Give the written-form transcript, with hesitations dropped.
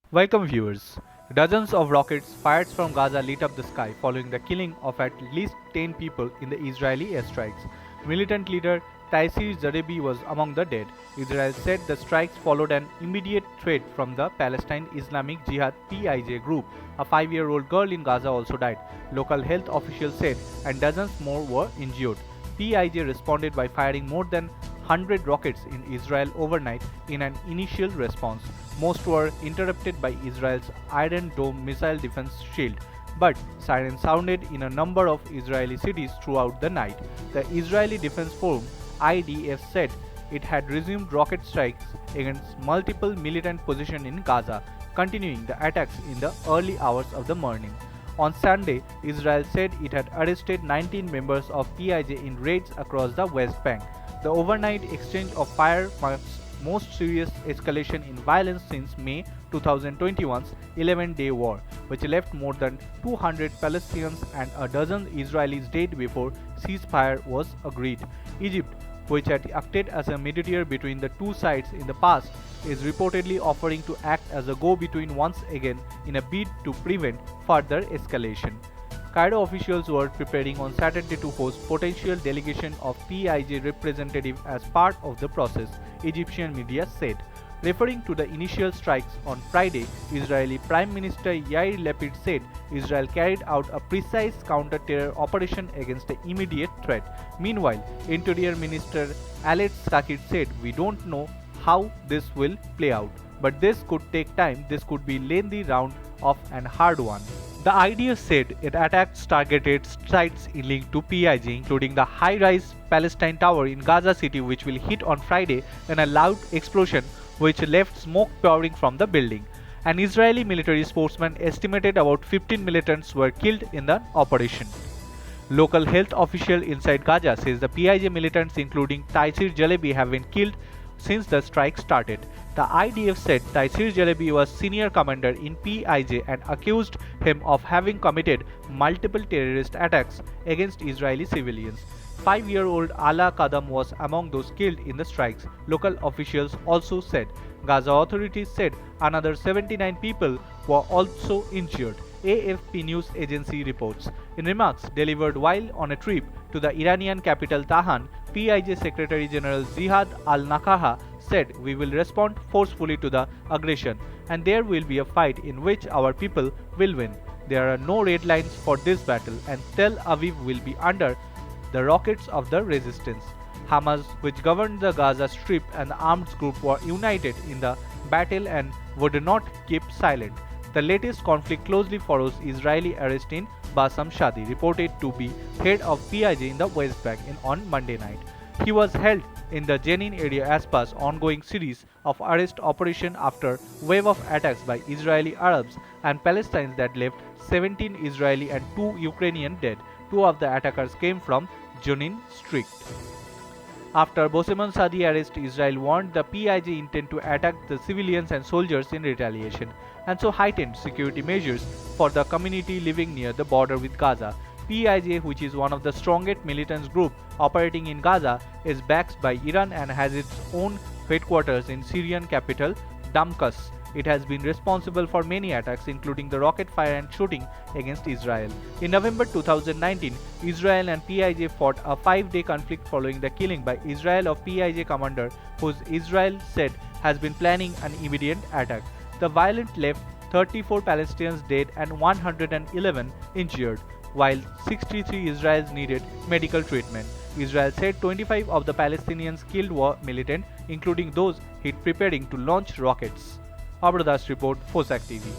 Welcome viewers. Dozens of rockets fired from Gaza lit up the sky following the killing of at least 10 people in the Israeli airstrikes. Militant leader Tayseer Jabari was among the dead. Israel said the strikes followed an immediate threat from the Palestinian Islamic Jihad (PIJ) group. A 5-year-old girl in Gaza also died, local health officials said, and dozens more were injured. PIJ responded by firing more than 100 rockets in Israel overnight in an initial response. Most were interrupted by Israel's Iron Dome missile defense shield, but sirens sounded in a number of Israeli cities throughout the night. The Israeli Defense Forum (IDF) said it had resumed rocket strikes against multiple militant positions in Gaza, continuing the attacks in the early hours of the morning. On Sunday, Israel said it had arrested 19 members of PIJ in raids across the West Bank. The overnight exchange of fire marks most serious escalation in violence since May 2021's 11-day war, which left more than 200 Palestinians and a dozen Israelis dead before ceasefire was agreed. Egypt, which had acted as a mediator between the two sides in the past, is reportedly offering to act as a go-between once again in a bid to prevent further escalation. Cairo officials were preparing on Saturday to host potential delegation of PIJ representatives as part of the process, Egyptian media said. Referring to the initial strikes on Friday, Israeli Prime Minister Yair Lapid said Israel carried out a precise counter-terror operation against the immediate threat. Meanwhile, Interior Minister Alex Sakir said, "We don't know how this will play out, but this could take time. This could be a lengthy round of and hard one." The IDF said it attacked targeted sites linked to PIJ, including the high-rise Palestine Tower in Gaza City, which will hit on Friday in a loud explosion which left smoke pouring from the building. An Israeli military spokesman estimated about 15 militants were killed in the operation. Local health official inside Gaza says the PIJ militants, including Tayseer Jabari, have been killed since the strike started. The IDF said Tayseer Jabari was senior commander in PIJ and accused him of having committed multiple terrorist attacks against Israeli civilians. 5-year-old Ala Kadam was among those killed in the strikes, local officials also said. Gaza authorities said another 79 people were also injured, AFP news agency reports. In remarks delivered while on a trip to the Iranian capital Tehran, PIJ Secretary General Ziad al-Nakaha said, "We will respond forcefully to the aggression, and there will be a fight in which our people will win. There are no red lines for this battle, and Tel Aviv will be under the rockets of the resistance." Hamas, which governed the Gaza Strip, and the armed group were united in the battle and would not keep silent. The latest conflict closely follows Israeli arrest in Bassam Shadi, reported to be head of PIJ in the West Bank on Monday night. He was held in the Jenin area as part of ongoing series of arrest operation after wave of attacks by Israeli Arabs and Palestinians that left 17 Israeli and 2 Ukrainian dead. 2 of the attackers came from Jenin District. After Bassam Shadi arrest, Israel warned the PIJ intend to attack the civilians and soldiers in retaliation, and so heightened security measures for the community living near the border with Gaza. PIJ, which is one of the strongest militant groups operating in Gaza, is backed by Iran and has its own headquarters in Syrian capital Damascus. It has been responsible for many attacks, including the rocket fire and shooting against Israel. In November 2019, Israel and PIJ fought a 5-day conflict following the killing by Israel of PIJ commander, whose Israel said has been planning an immediate attack. The violence left 34 Palestinians dead and 111 injured, while 63 Israelis needed medical treatment. Israel said 25 of the Palestinians killed were militant, including those hit preparing to launch rockets. Abrodas report, FOSAAC TV.